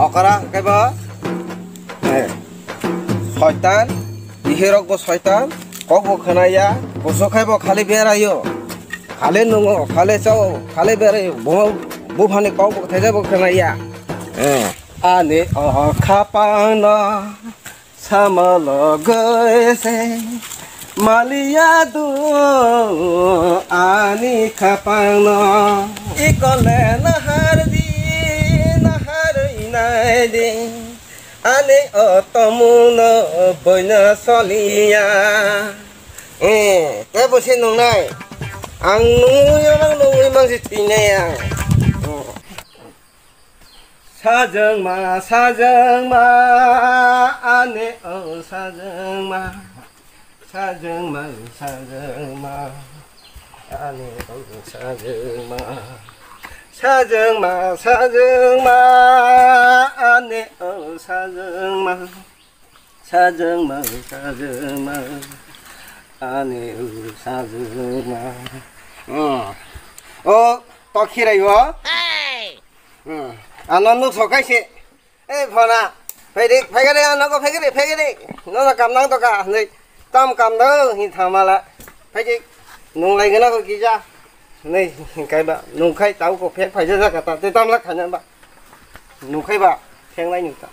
অকরা কেব শয়তান ইহেরক শয়তান কক খানাইয়া বসো খাইব খালি বেড়াইও খালে নঙ খালে চাও খালে বেড়াইও বুফানি কক থাইযাব খানাইয়া আনে অখাপান সামল গৈছে মালিয়া দু আনি খাপান ই কলে নাহাৰ দি নাহাৰ ইনাই দি আনে অতমুন বইনা চলিয়া তে বসে নংনাই आं नङै मानसि थैनाया साजों मा आने साजों मा आने साजों मा आने साजों मा 아니 사주마 또 키라요 안넌 속가시 에 보나 페게리 안나고 페게리 너나 감낭도 가 땀 감도 히 타마라 페게 농라이거나 거 기자 네 가이바 농카이 따우고 팩 파이저자 갔다 땀락 하냐 봐 농카이 봐 생라이니까